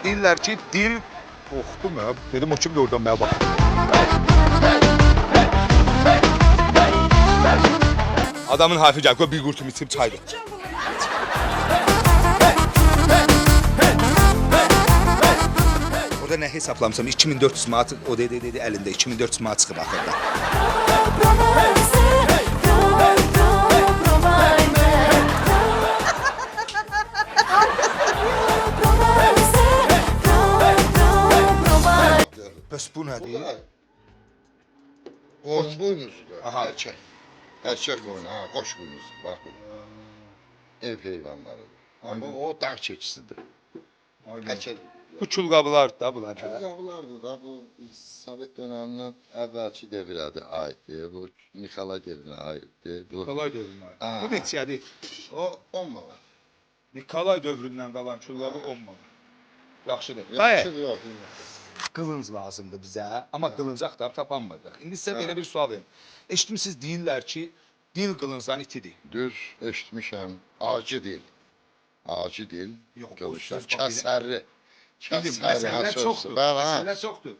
Deyirlər ki, dil oxudum ya. Dedim o kimdir oradan mənə bax. Adamın harifi gəl, qoy bir qurtum içib çaydı. Orada nə hesablamışam? 2400 manat o dedi əlində 2400 manat çıxıb axırda. Bəs bu nədir? Qoyun boynuzudur. Aha. Erkek. Erkek koyun. Ha, koş boynuzu. Bak bu. Ev heyvanlarıdır. Ama o dağ keçisidir. Erkek. Bu külqabılar da bunlar. Yavrulardır da bu Sovet döneminden evvelki devirədir aiddir. Bu Nikolay devirine aiddir. Bu, Nikolay dövründən. Ha. Bu neçədir? o 10 manat. Nikolay dövründən qalan külqabı 10 manat. Yaxşıdır. Yaxşı Dayı, yox. qılınc lazımdır bizə, amma qılınc axtarıb tapanmadıq. İndi sizə belə bir sual verim. Eşitmisiniz deyirlər ki, dil qılıncdan itidir. Düz eşitmişəm. Acı dil. Acı dil. Yox, o Qılıçlar. söz bax, Kəsərli. Bildim, Kəsərli. məsələlər çoxdur. Bəli, ha. Məsələlər çoxdur.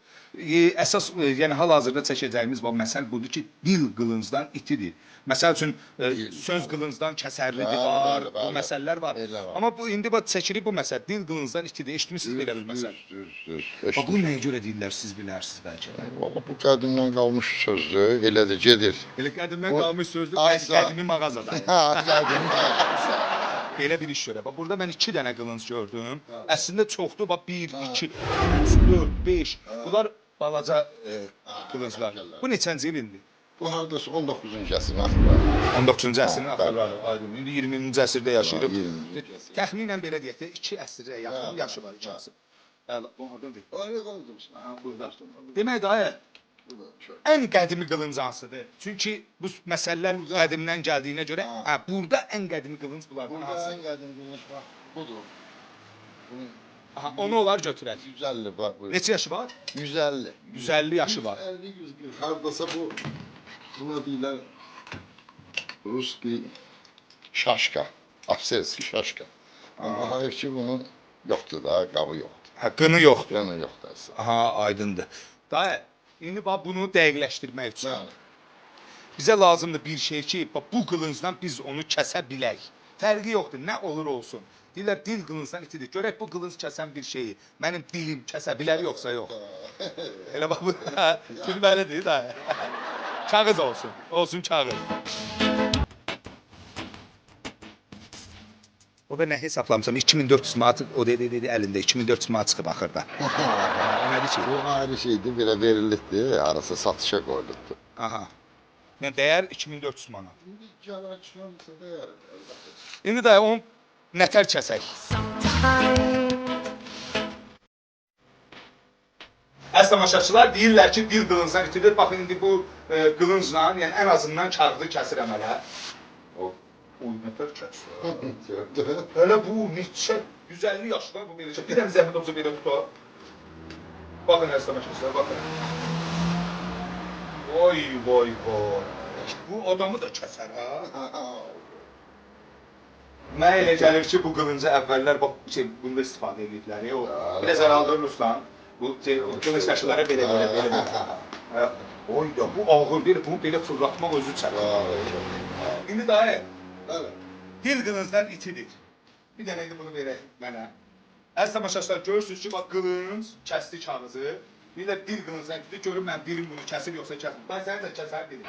Əsas, yəni hal-hazırda çəkəcəyimiz bu məsələ budur ki, dil qılıncdan itidir. Məsəl üçün söz qılıncdan kəsərlidir var, bu məsələlər var. Elə var. Amma bu indi bax çəkilir bu məsələ, dil qılıncdan itidir. Eşitmisiniz belə bir məsələ? Düz. Bax bu nəyə görə deyirlər siz bilərsiniz bəlkə. Valla bu qədimdən qalmış sözdür, elədir, gedir. Elə qədimdən Bu- qalmış sözdür, Aysa- qədimi mağazada. Ha, qədim. Belə bir iş görə. Bax burada mən 2 dənə qılınc gördüm. Əslində çoxdur. Bax 1, 2, 3, 4, 5. Bunlar balaca qılınclar. Bu neçənci il indi? Bu hardasa 19-cu əsrin axırları. 19-cu əsrin Ha, axırları. Aydın. İndi 20-ci əsrdə yaşayırıq. 20-ci əsr. Təxminən belə deyək də 2 əsrə yaxın yaşı var ikisi. Bəli, bu hardadır? Öyle qoydum. Ha, burada. Demək dayı, ən qədimi qılınc hansıdır? Çünki bu məsələlər qədimdən gəldiyinə görə, burada ən qədimi qılınc bunlardan Burada hansıdır? en qədim qılınc bax, budur. Bunun Aha, onu olar götürək. 150 bak bu. Neçə yaşı var? 150. 150 yaşı var. 150, 140. Hardasa bu, buna deyirlər Ruski şaşka. Afserski şaşka. Ama hayır ki bunun yoktu da, qabı yoxdur. Hə, qını yoxdur. Yəni yoxdur əsas. Aha, aydındır. Dayı, indi bax bunu dəqiqləşdirmək üçün Yəni, bizə lazımdır bir şey ki, bax bu qılıncdan biz onu kəsə bilək. Fərqi yoxdur, nə olur olsun. Deyirlər dil qılıncdan itidir. Görək bu qılınc kəsən bir şeyi mənim dilim kəsə bilər yoxsa yox. Elə bax bu gülməlidir dayı. Kağız olsun. Olsun kağız. O da nə hesablamışam? 2400 manat o dedi əlində 2400 manat çıxıb axırda. O nədir ki? bu ayrı şeydir, belə verilirdi, arası satışa qoyulurdu. Aha. Yəni dəyər 2400 manat. İndi gələr çıxarsa dəyər. İndi də onu nətər kəsək? Əziz tamaşaçılar deyirlər ki, dil qılıncdan itilir. Baxın indi bu qılıncla, yəni ən azından kağızı kəsirəm hələ. O nətər kəsir? Hələ bu neçə 150 yaşlar bu belə. Bir dənə zəhmət olsa belə tutar. Baxın əziz tamaşaçılar, baxın. Vay. Bu adamı da kəsər ha. Mənə elə gəlir ki, bu qılınca əvvəllər bax bunda istifadə ediblər. O belə zərarlı ruslan. Bu qılınc daşılara belə. Oy da bu ağır bir, bunu belə fırlatmaq özü çətin. İndi dayı, dil qılıncdan itidir. Bir dənə indi bunu verək mənə. Əziz tamaşaçılar görürsünüz ki, bax qılınc kəsdi kağızı. Bir də dil qılıncdan itidir. Görün mən dilim bunu kəsir yoxsa kəsmir. Ben səni də kəsər dedim.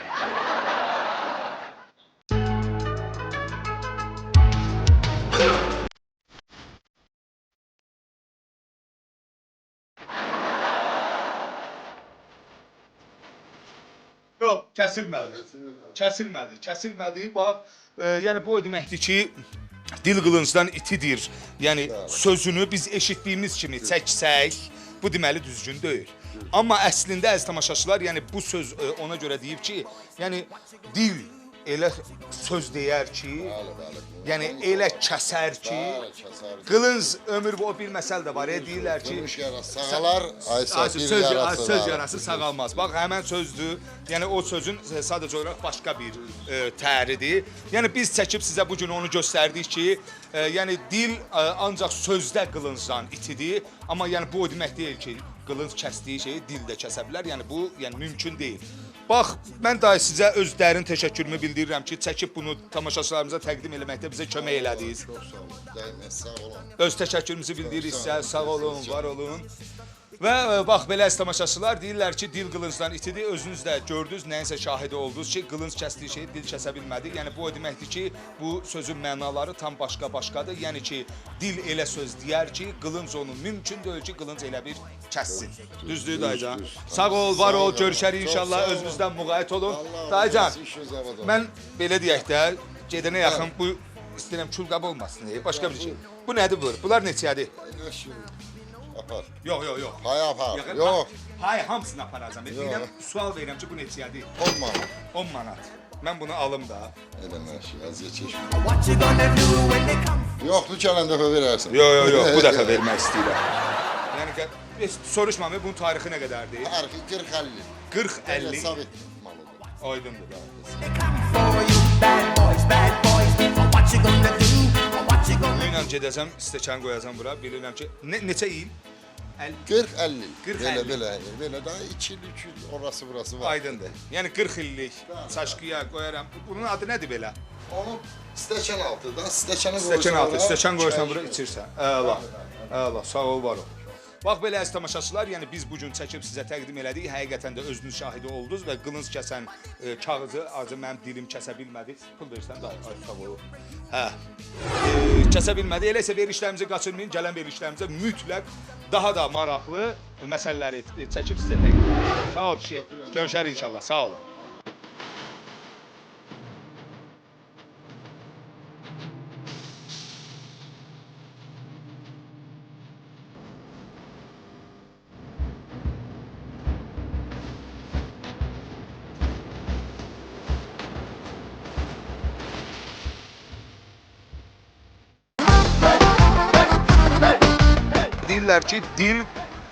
Yox, kəsilmədi. Bax, yəni bu o deməkdir ki, dil qılıncdan itidir. Yəni sözünü biz eşitdiyimiz kimi çəksək, bu deməli düzgün deyil. Amma əslində əziz tamaşaçılar, yəni bu söz ona görə deyib ki, yəni dil elə söz deyər ki, Bəli. yəni elə kəsər ki, Bəli, kəsər. qılınc ömür o bir məsəl də var, deyirlər ki, Gümüş yarası sağalar, aysa bir söz yarası söz var. yarası sağalmaz. Bax, həmən sözdür. Yəni o sözün sadəcə olaraq başqa bir təridir. Yəni biz çəkib sizə bu gün onu göstərdik ki, yəni dil ancaq sözdə qılıncdan itidir, amma yəni bu o demək deyil ki, qılınc kəsdiyi şeyi dil də kəsə bilər. Yəni bu yəni mümkün deyil. Bax, mən daha sizə öz dərin təşəkkürümü bildirirəm ki, çəkib bunu tamaşaçılarımıza təqdim eləməkdə bizə kömək elədiniz. Çox sağ olun. Dəymə, sağ olun. Öz təşəkkürümüzü bildiririk sizə. Sağ olun, var olun. Və bax, belə əziz tamaşaçılar deyirlər ki, dil qılıncdan itidir. Özünüz də gördünüz, nəyinsə şahidi oldunuz ki, qılınc kəsdiyi şeyi dil kəsə bilmədi. Yəni bu o deməkdir ki, bu sözün mənaları tam başqa-başqadır. Yəni ki, dil elə söz deyər ki, qılınc onu mümkün deyil ki, qılınc elə bir kəssin. Düzdür dayıcan? Sağ ol, var ol, görüşərik inşallah. Özünüzdən müğayət olun. Dayıcan, mən belə deyək də, gedənə yaxın bu istəyirəm külqab olmasın, başqa bir şey. Bu nədir bu? Bunlar neçədir? Apar. Yox. Hay apar. Yox. Hay, hamısını aparacağam. Deyirəm, sual verirəm ki, bu neçədir? 10 manat. 10 manat. Mən bunu alım da. Eləmə şey, əziyyət çəkmə. What you gonna do when they come? Yoxdur, gələn dəfə verərsən. Yox, bu dəfə vermək istəyirəm. Yəni ki, heç soruşmam, bunun tarixi nə qədərdir? Tarixi 40-50. 40-50. Sovet malıdır. Aydındır da. They come for you, bad boys, bad boys. What you gonna do? What you gonna Bununla gedəcəm, stəkan qoyacam bura. Bilirəm ki, neçə il? 40-50. 40-50. Belə daha 2 il, 3 il orası burası var. Aydındır. Yəni 40 illik çaşqıya qoyaram. Bunun adı nədir belə? Onu stəkan altı da, stəkanı Stəkan altı, stəkan qoyursan bura çay içirsən. Əla, sağ ol, var ol. Bax belə əziz tamaşaçılar, yəni biz bu gün çəkib sizə təqdim elədik. Həqiqətən də özünüz şahidi oldunuz və qılınc kəsən kağızı azı mənim dilim kəsə bilmədi. Pul versən də sağ ol. Hə. Kəsə bilmədi. Elə isə verilişlərimizi qaçırmayın. Gələn verilişlərimizə mütləq daha da maraqlı məsələləri çəkib sizə təqdim edəcəm. Sağ ol kişi. Görüşərik inşallah. Sağ olun. Deyirlər ki, dil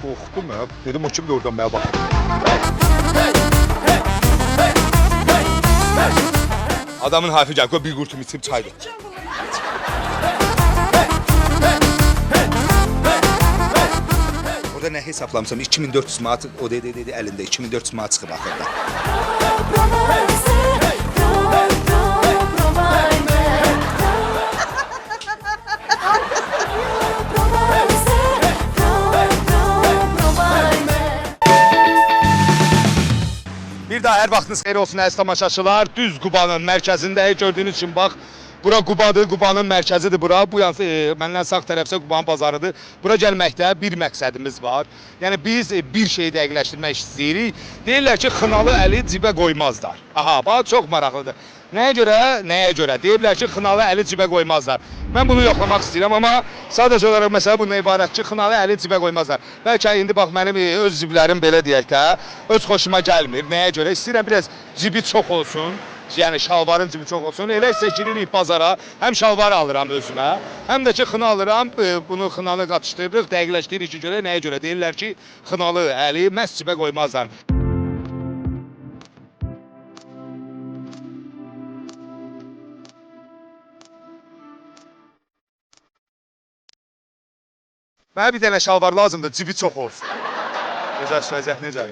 qorxdum ya. Dedim o kimdir oradan mənə bax. Adamın harifi gəl, qoy bir qurtum içib çaydı. Orada nə hesablamışam? 2400 manat o dedi əlində 2400 manat çıxıb axırda. Bir daha hər vaxtınız xeyir olsun əziz tamaşaçılar. Düz Qubanın mərkəzindəyik. Gördüyünüz kimi bax, bura Qubadır, Qubanın mərkəzidir bura. Bu yansı məndən sağ tərəfsə Qubanın bazarıdır. Bura gəlməkdə bir məqsədimiz var. Yəni biz bir şeyi dəqiqləşdirmək istəyirik. Deyirlər ki, xınalı əli cibə qoymazlar. Aha, bax çox maraqlıdır. Nəyə görə? Deyirlər ki, xınalı əli cibə qoymazlar. Mən bunu yoxlamaq istəyirəm, amma sadəcə olaraq məsələ bundan ibarət ki, xınalı əli cibə qoymazlar. Bəlkə indi bax mənim öz ciblərim belə deyək də, öz xoşuma gəlmir. Nəyə görə? İstəyirəm biraz cibi çox olsun. Yəni şalvarın cibi çox olsun. Elə isə giririk bazara, həm şalvar alıram özümə, həm də ki xına alıram. Bunu xınalı qatışdırırıq, dəqiqləşdiririk ki, görə nəyə görə? Deyirlər ki, xınalı əli məhz cibə qoymazlar. Mənə bir dənə şalvar lazımdır, cibi çox olsun. Gözəl vəziyyət necə?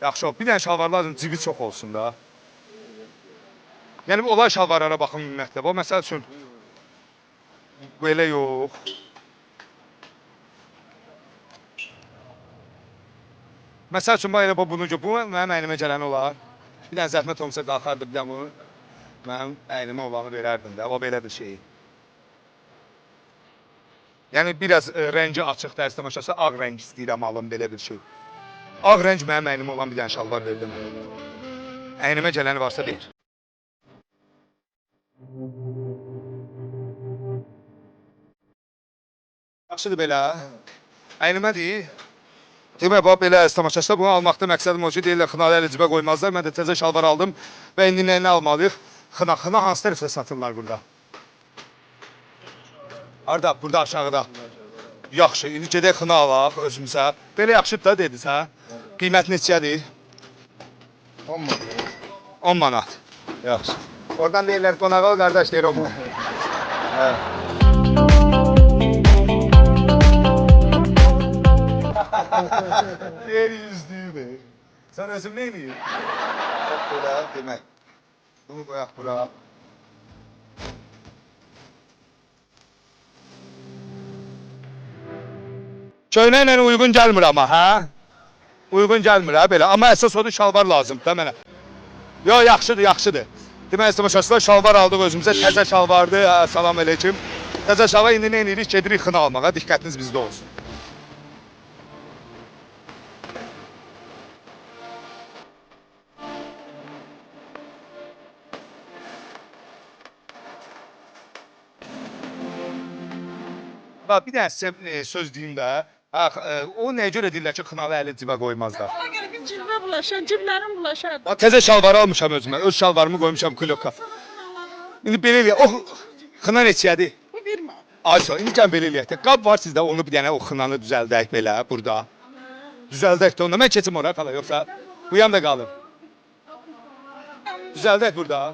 Yaxşı ol, bir dənə şalvar lazımdır, cibi çox olsun da. Yəni olay şalvarlara baxın ümumiyyətlə. Bu məsəl üçün belə yox. Məsəl üçün bax elə bu mənim əynimə gələn olar. Bir dənə zəhmət olmasa qalxardı, bir dənə bunu mənim əynimə olanı verərdim də. O belədir şey. Yəni biraz rəngi açıq dərs tamaşası, ağ rəng istəyirəm alım belə bir şey. Ağ rəng mənim əynimə olan bir dənə şalvar verdim. Əynimə gələni varsa ver. Yaxşıdır belə. Əynimədir. Demək bax belə tamaşaçılar bunu almaqda məqsədim o ki, deyirlər xınalı əli cibə qoymazlar. Mən də təzə şalvar aldım və indi nə almalıyıq? Xına hansı tərəfdə satırlar burada? Harda? Burada aşağıda. Yaxşı, indi gedək xına alaq özümüzə. Belə yaxşıdır da dediniz, hə? Qiymət neçədir? 10 manat. 10 manat. Yaxşı. Oradan deyirlər qonaq al qardaş deyir 10 manat. Hə. Deyir yüzdüyümü. Sən özün nə eləyir? Bax bura demək. Bunu qoyaq bura. Köynəklə uyğun gəlmir amma, hə? Uyğun gəlmir ha belə. Amma əsas odur şalvar lazımdır da mənə. Yo, yaxşıdır, yaxşıdır. Demək istəmişəslər şalvar aldıq özümüzə. Təzə şalvardır. Hə, salam əleykum. Təzə şalvar indi nə edirik? Gedirik xına almağa. Diqqətiniz bizdə olsun. Bax, bir dənə sizə söz deyim də. O nəyə görə deyirlər ki, xınalı əli cibə qoymazlar? Ona görə ki, cibə bulaşan, ciblərim bulaşar. Bax, təzə şalvarı almışam özümə. Öz şalvarımı qoymuşam kloka. İndi belə eləyək. O xına neçədir? Bu bir manat. Ayso, indi gəlin belə eləyək də. Qab var sizdə, onu bir dənə o xınanı düzəldək belə, burada. Düzəldək də onda. Mən keçim oraya qala, yoxsa bu yan da qalır. Düzəldək burada.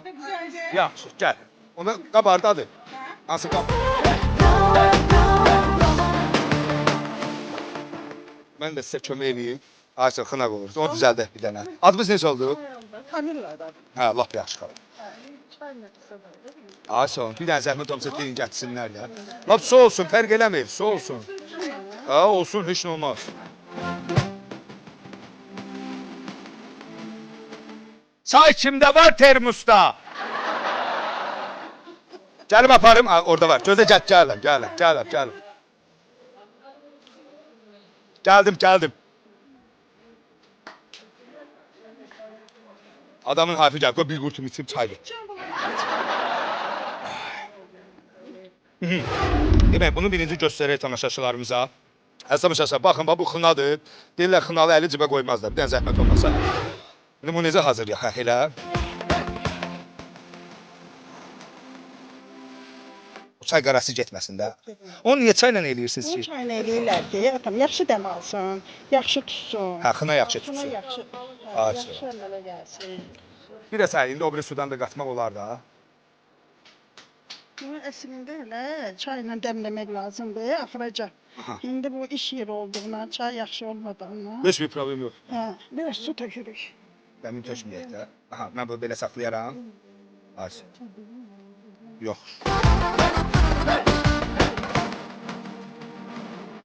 Yaxşı, gəl. Onda qab hardadır? Hansı qab? Mən də sizə kömək eləyim. Ayso, xına qoyuruz. Onu düzəldək bir dənə. Adınız necə oldu? Kamillərdən. Hə, lap yaxşı qalır. Ayso, bir dənə zəhmət olmasa deyin gətirsinlər ya. Lap su olsun, fərq eləmir, su olsun. Ha, olsun, heç nə olmaz. Çay kimdə var termosda? Gəlim aparım, ha, orada var. Gözə gəldim. Gəldim. Adamın harifi gəl, qoy bir qurtum içib çay ver. Demək, bunu birinci göstərək tamaşaçılarımıza. Tamaşaçılar, baxın, bu xınadır. Deyirlər, xınalı əli cibə qoymazlar, bir dənə zəhmət olmasa. İndi bu necə hazır ya, elə? Çay qarası getməsin də. Onu niyə çayla eləyirsiniz Bu ki? çayını eləyirlər ki, atam yaxşı dəm alsın, yaxşı tutsun. Hə, xına yaxşı Xına tutsun. yaxşı, Ayşə. yaxşı əmələ gəlsin. Bir də sən indi o biri sudan da qatmaq olar da. Bunu əslində elə çayla dəmləmək lazımdır, axıraca. İndi bu iş yeri olduğundan, çay yaxşı olmadığından. Heç bir problem yox. Hə, biraz su tökürük. Dəmin tökməyək də. Aha, mən bunu belə saxlayaram. Ayşə. Yox.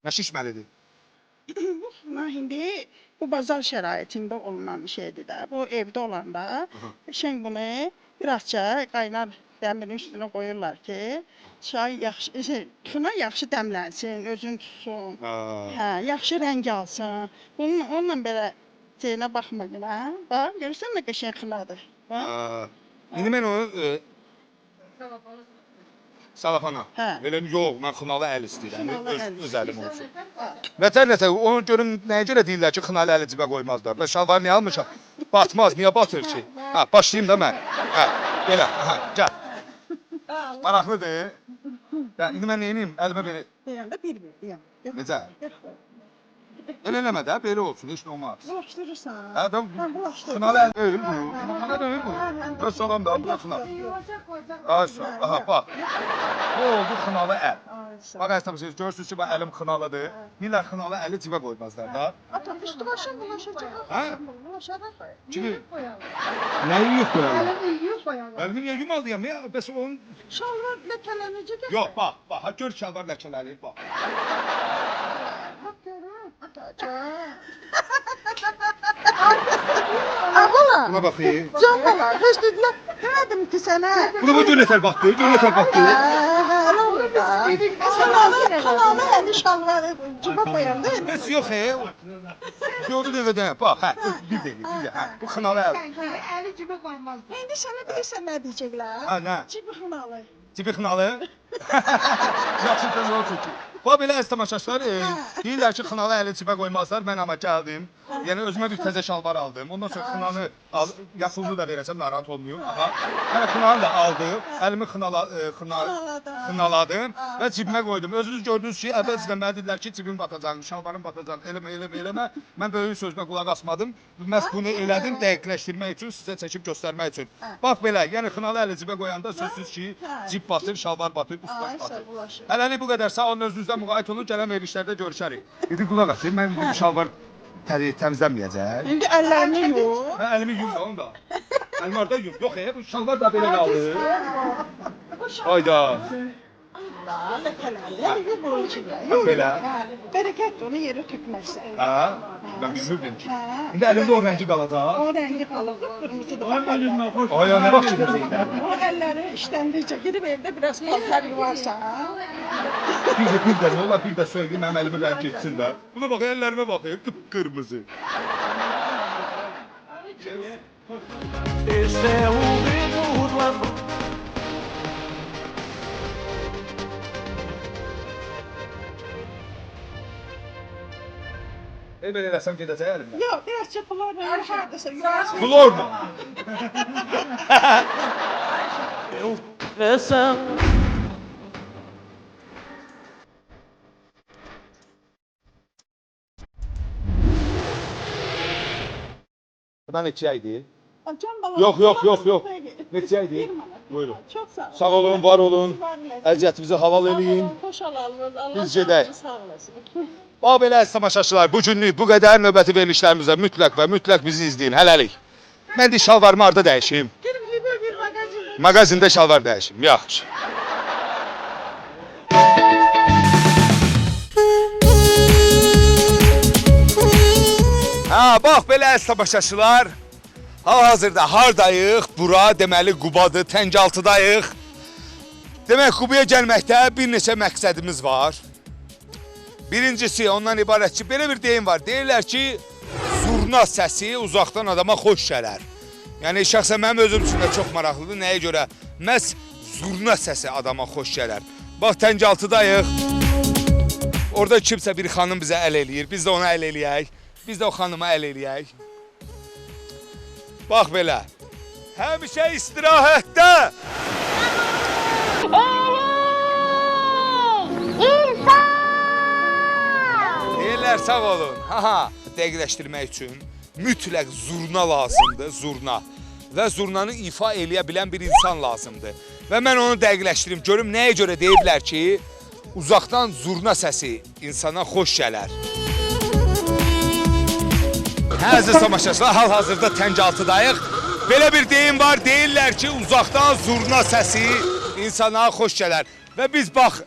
Nə şişməlidir? Buna indi bu bazar şəraitində olunan şeydir də. Bu evdə olanda şən bunu birazca qaynar dəmirin üstünə qoyurlar ki, çay yaxşı, xına yaxşı dəmlənsin, özün tutsun. Hə, yaxşı rəng alsın. Onunla belə şeyinə baxma belə. Bax, görürsən nə qəşəng xınadır. Bax. İndi mən onu salafana. Hə. Elə yox, mən xınalı əl istəyirəm. Xınalı əl Öz əlim olsun. Nətər, onu görün, nəyə görə deyirlər ki, xınalı əli cibə qoymazlar. Ben şalvarı niyə almışam? Batmaz, niyə batır ki? Ha, başlayayım da mən. Hə, belə, aha, gəl. Maraqlıdır. Ya, indi mən neyiniyim? Əlimə belə. Deyəndə bir deyəm. Necə? Elə eləmə də, belə olsun, heç nə olmaz. Bulaşdırırsan. Hə, da bulaşdır. xınalı əl deyil bu. Xınalı deyil bu. Öz salam da, burasına. Ayşə, aha, bax. Bu oldu xınalı əl. Bax, əsəbsiniz, görürsünüz ki, əlim xınalıdır. Deyirlər, xınalı əli cibə qoymazlar da. Ata, üstü başın bulaşacaq. Hə? Bulaşacaq. Kimi? Nəyi yox qoyalım? Əlini yuyub qoyalım. Əlimi niyə yumalıyam ya? Bəs onun... Şalvar ləkələnəcək. Yox, bax, gör şalvar ləkələri, bax. Bax görüm. Atacaq. Abla. Buna baxayım. Can bala, heç dedilər. Demədim ki sənə. Buna bu gör nətər baxdı, Nə olur da? Xınalı əli şalvarı cibə qoyanda. Bəs yox, gördü dəvədə, bax, hə, bir dəqiqə, hə, bu xınalı əl. Əli cibə qoymaz. İndi sənə deyirsən nə deyəcəklər? Hə, nə? Cibi xınalı. Cibi xınalı? Yaxşı söz olsun ki. Bax belə əziz tamaşaçılar, deyirlər ki, xınalı əli cibə qoymazlar. Mən amma gəldim. Yəni özümə bir təzə şalvar aldım. Ondan sonra xınanı yapıldı da verəcəm, narahat olmayım. Aha. Yəni xınanı da aldım. Əlimi xınaladım və cibimə qoydum. Özünüz gördünüz ki, əvvəlcədən mənə dedilər ki, cibim batacaq, şalvarım batacaq. Eləmə. Mən böyük sözünə qulaq asmadım. Məhz bunu elədim dəqiqləşdirmək üçün, sizə çəkib göstərmək üçün. Bax belə, yəni xınalı əli cibə qoyanda sözsüz ki, cib batır, şalvar batır, üstad batır. Hələlik bu qədər. Sağ olun, özünüzdən müğayət olun. Gələn verilişlərdə görüşərik. İndi qulaq asın, mən bu şalvar təmizlənməyəcək. İndi əllərimi yum. Əlimi yum da onu da. Əlim orada yum. Yox, bu şalvar da belə qaldı. Hayda. Belə. Bərəkət onu yerə tökməzsən. Ha? Ben bilmirdim ki. İndi əlimdə o rəngi qalacaq. O rəngi qalır, qırmızıdır. Ay, nə vaxt gedəcəklər? O əlləri işləndikcə gedib evdə biraz paltar yuvarsan. Bir də, ola bir də söyləyim, mənim əlimin rəngi getsin də. Buna bax, əllərimə baxayım, qıpqırmızı. Este é o ritmo do amor. Belə eləsəm gedəcək əlimdən. Yox, biraz çapılar verir, hardasa yuvarsan. Flor mu? Versão. Bundan neçə idi? Can balam. Yox. Neçə idi? Buyurun. Çox sağ ol. Sağ olun, var olun. Əziyyətimizi halal eləyin. Xoş alalım. Allah Biz gedək. sağ olasın. Bax belə əziz tamaşaçılar, bu günlük bu qədər növbəti verilişlərimizdə mütləq bizi izləyin. Hələlik. Mən də şalvarımı harda dəyişim? Bir mağazin. Mağazində şalvar dəyişim. Yaxşı. Ha, bax belə əziz tamaşaçılar. Hal-hazırda hardayıq? Bura deməli Qubadır, Təncaltıdayıq. Demək Qubaya gəlməkdə bir neçə məqsədimiz var. Birincisi ondan ibarət ki, belə bir deyim var. Deyirlər ki, zurna səsi uzaqdan adama xoş gələr. Yəni şəxsən mənim özüm üçün də çox maraqlıdır. Nəyə görə? Məhz zurna səsi adama xoş gələr. Bax Təncaltıdayıq. Orada kimsə bir xanım bizə əl eləyir. Biz də ona əl eləyək. Biz də o xanıma əl eləyək. Bax belə. Həmişə istirahətdə. Deyirlər sağ olun. Dəqiqləşdirmək üçün mütləq zurna lazımdır, zurna. Və zurnanı ifa eləyə bilən bir insan lazımdır. Və mən onu dəqiqləşdirim, görüm nəyə görə deyiblər ki, uzaqdan zurna səsi insana xoş gələr. Əziz tamaşaçılar, hal-hazırda Təncaltıdayıq. Belə bir deyim var, deyirlər ki, uzaqdan zurna səsi insana xoş gələr. Və biz bax,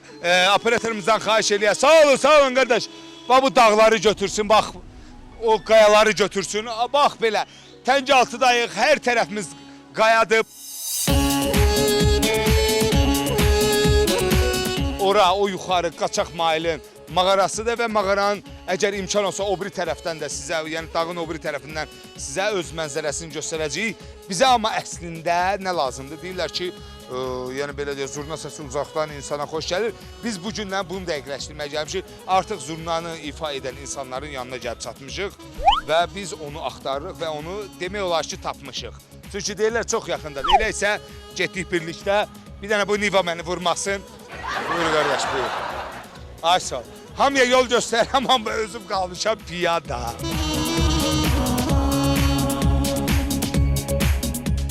operatorumuzdan xahiş eləyək. Sağ olun qardaş. Bax bu dağları götürsün, bax o qayaları götürsün. Bax belə, Təncaltıdayıq, hər tərəfimiz qayadır. Ora, o yuxarı Qaçaq Mailin mağarasıdır və mağaranın əgər imkan olsa o biri tərəfdən də sizə, yəni dağın o biri tərəfindən sizə öz mənzərəsini göstərəcəyik. Bizə amma əslində nə lazımdır? Deyirlər ki, yəni belə deyək, zurna səsi uzaqdan insana xoş gəlir. Biz bu gündən bunu dəqiqləşdirməyə gəlmişik. Artıq zurnanı ifa edən insanların yanına gəlib çatmışıq və biz onu axtarırıq və onu demək olar ki, tapmışıq. Çünki deyirlər çox yaxındadır. Elə isə getdik birlikdə. Bir dənə bu Niva məni vurmasın. Buyur qardaş, buyur. Ay sağ ol. Hamıya yol göstərəm, amma özüm qalmışam piyada.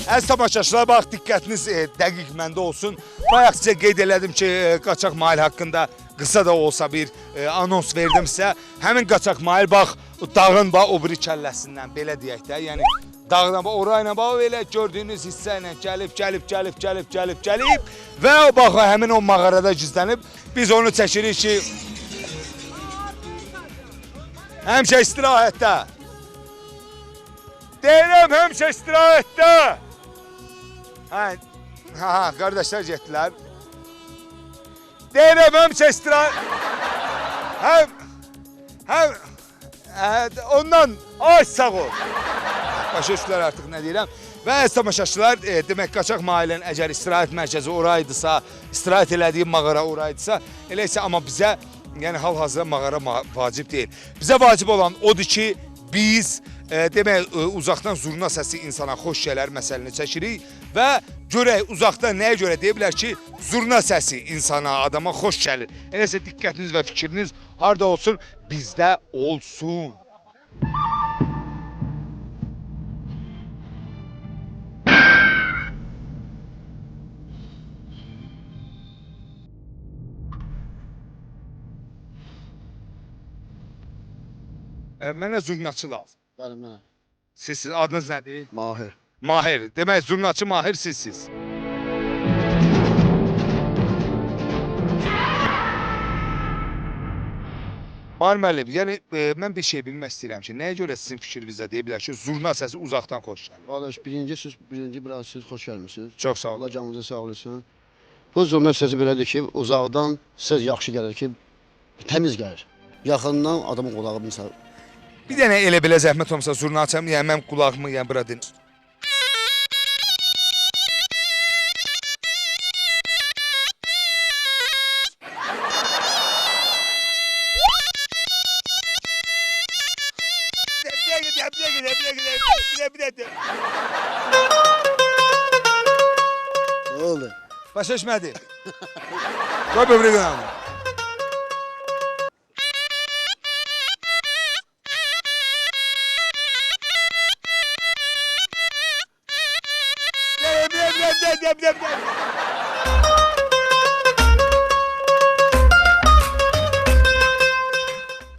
Əziz tamaşaçılar, bax, diqqətiniz dəqiq məndə olsun. Bayaq sizə qeyd elədim ki, Qaçaq Mail haqqında qısa da olsa bir anons verdim sizə. Həmin Qaçaq Mail, bax, dağın o biri kəlləsindən, belə deyək də, yəni dağdan, orayla, elə gördüyünüz hissə ilə gəlib və bax, həmin o mağarada gizlənib. Biz onu çəkirik ki, həmişə istirahətdə. Deyirəm, həmişə istirahətdə. Qardaşlar getdilər. Deyirəm, həmişə istirahət. Ondan, ay sağ ol. Başa düşdülər artıq nə deyirəm. Və əziz tamaşaçılar, demək Qaçaq Mailin əgər istirahət mərkəzi oraydısa, istirahət elədiyi mağara oraydısa, elə isə amma bizə, yəni hal-hazırda mağara vacib deyil. Bizə vacib olan odur ki, biz demək uzaqdan zurna səsi insana xoş gələr məsələni çəkirik və görək uzaqdan nəyə görə deyə bilər ki, zurna səsi insana, adama xoş gəlir. Eləsə diqqətiniz və fikriniz harda olsun, bizdə olsun. Mənə zurnaçı lazım. Bəli, mənə. Siz adınız nədir? Mahir. Mahir. Demək zurnaçı Mahir sizsiz. Mahir müəllim, yəni mən bir şey bilmək istəyirəm ki, nəyə görə sizin fikrinizdə deyə bilər ki, zurna səsi uzaqdan xoş gəlir? Qardaş, birinci biraz siz xoş gəlmisiniz. Çox sağ olun. Allah canınızı sağ olsun. Bu zurna səsi belədir ki, uzaqdan səs yaxşı gəlir ki, təmiz gəlir. Yaxından adamın qulağı misal. Bir dənə elə belə zəhmət olmasa zurna açam, yəni mən qulağımı yəni bura din. Nə oldu? Başa düşmədi. Qoy böbrək qanamı.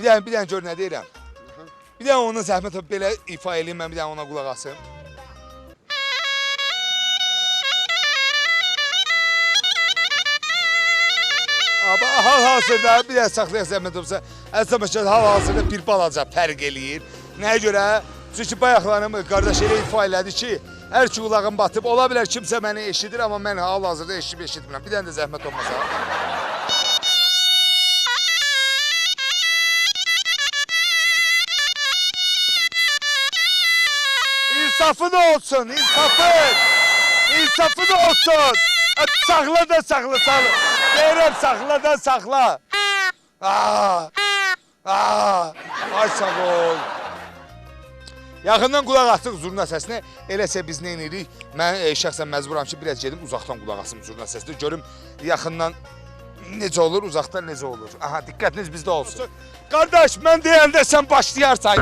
Bir dənə gör nə deyirəm. Bir dənə ona zəhmət belə ifa eləyim, mən bir dənə ona qulaq asım. Hal-hazırda bir dənə saxlayaq zəhmət olsa, əslində hal-hazırda bir balaca fərq eləyir. Nəyə görə? Çünki bayaqlarım qardaş elə ifa elədi ki, hər ki qulağım batıb, ola bilər kimsə məni eşidir, amma mən hal-hazırda eşitmirəm. Bir dənə də zəhmət olmasa. İnsafın olsun, insafın! İnsafın olsun! Saxla da saxla, saxla! Deyirəm, saxla da saxla! Ay sağ ol! Yaxından qulaq asdıq zurna səsinə, eləsə biz nə edirik? Mən şəxsən məcburam ki, biraz gedim uzaqdan qulaq asım zurna səsinə. Görüm yaxından necə olur, uzaqdan necə olur. Aha, diqqətiniz bizdə olsun. Qardaş, mən deyəndə sən başlayarsan.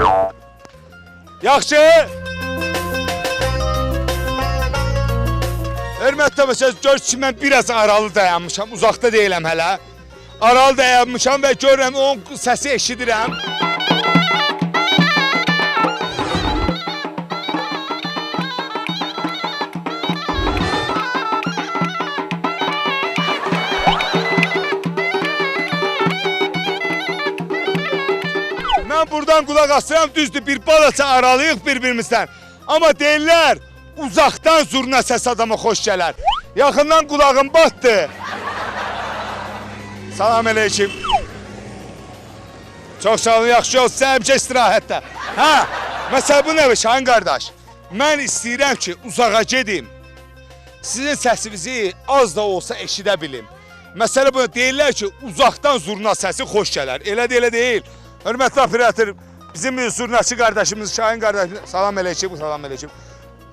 Yaxşı? Hörmətli tamaşaçılar, gör ki, mən biraz aralı dayanmışam, uzaqda deyiləm hələ. Aralı dayanmışam və görürəm, onun səsi eşidirəm. Mən buradan qulaq asıram, düzdür, bir balaca aralıyıq bir-birimizdən. Amma deyirlər, uzaqdan zurna səs adama xoş gələr. Yaxından qulağım batdı. Salam əleykim. Çox sağ olun, yaxşı olsun, həmişə istirahətdə. Hə, məsələ bu nədir Şahin qardaş? Mən istəyirəm ki, uzağa gedim. Sizin səsinizi az da olsa eşidə bilim. Məsələ bu, deyirlər ki, uzaqdan zurna səsi xoş gələr. Elə də elə deyil. Hörmətli operator, bizim zurnaçı qardaşımız Şahin qardaşımız. Salam əleykim, salam əleykim.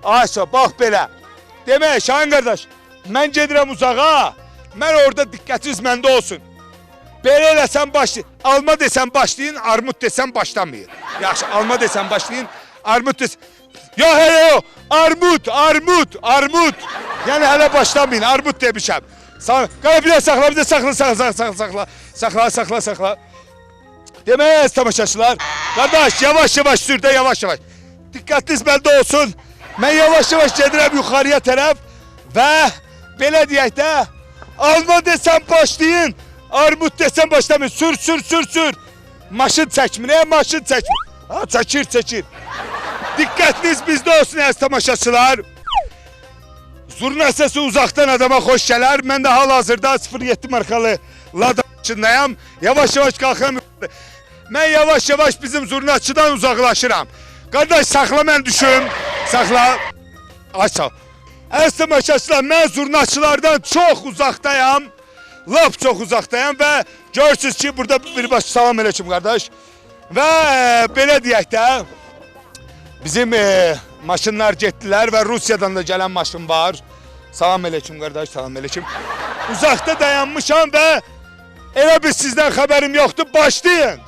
Ayşə, bax belə. Demək, Şahin qardaş, mən gedirəm uzağa, mən orada diqqətiniz məndə olsun. Belə eləsən başlayın, alma desən başlayın, armud desən başlamayın. Yaxşı, alma desən başlayın, armud desən... Yox, hələ yox, armud. Yəni hələ başlamayın, armud demişəm. Qara bir də saxla, bir də saxla. Demək, tamaşaçılar, qardaş, yavaş-yavaş sür də, yavaş-yavaş. Diqqətiniz məndə olsun. Mən yavaş-yavaş gedirəm yuxarıya tərəf və belə deyək də, alma desən başlayın, armud desən başlamayın. Sür. Maşın çəkmir, maşın çəkmir. Ha, çəkir. Diqqətiniz bizdə olsun, əziz tamaşaçılar. Zurna səsi uzaqdan adama xoş gələr. Mən də hal-hazırda 07 markalı Lada maşındayam. Yavaş-yavaş qalxıram. Mən yavaş-yavaş bizim zurnaçıdan uzaqlaşıram. Qardaş, saxla mən düşüm. Saxla. Ay sağ ol. Əziz tamaşaçılar, mən zurnaçılardan çox uzaqdayam. Lap çox uzaqdayam və görürsünüz ki, burada birbaşa salam əleykum qardaş. Və belə deyək də, Bizim maşınlar getdilər və Rusiyadan da gələn maşın var. Salam aleyküm qardaş, salam aleyküm. Uzaqda dayanmışam və elə bir sizdən xəbərim yoxdur, başlayın.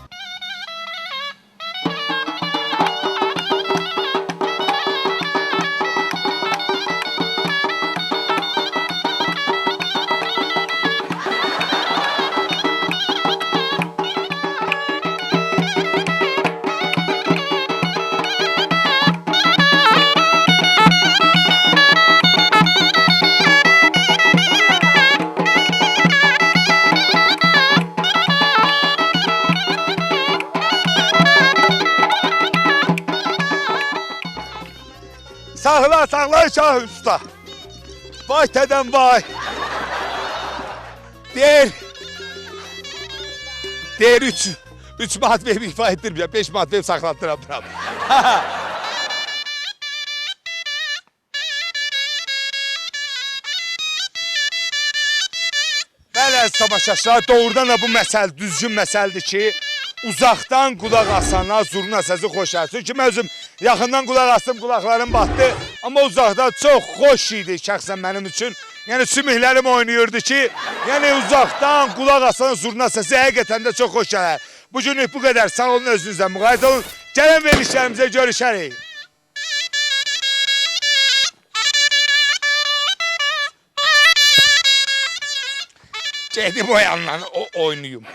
Sağla, sağla Şah Usta. Vay tədəm vay. Deyir 3 manat verib ifa etdirməyəm, 5 manat verib saxlatdıram. Bəli, əziz tamaşaçılar, doğrudan da bu məsəl düzgün məsəldir ki, uzaqdan qulaq asana zurna səsi xoş gəlsin. Ki, mən özüm yaxından qulaq astım, qulaqlarım batdı. Amma uzaqdan çox xoş idi şəxsən mənim üçün. Yəni sümüklərim oynayırdı ki, yəni uzaqdan qulaq asana zurna səsi həqiqətən də çox xoş gələr. Bugünlük bu qədər, sağ olun, özünüzlə müqayisə olun. Gələn verilişlərimizə görüşərik. Gedim o yandan oynayayım.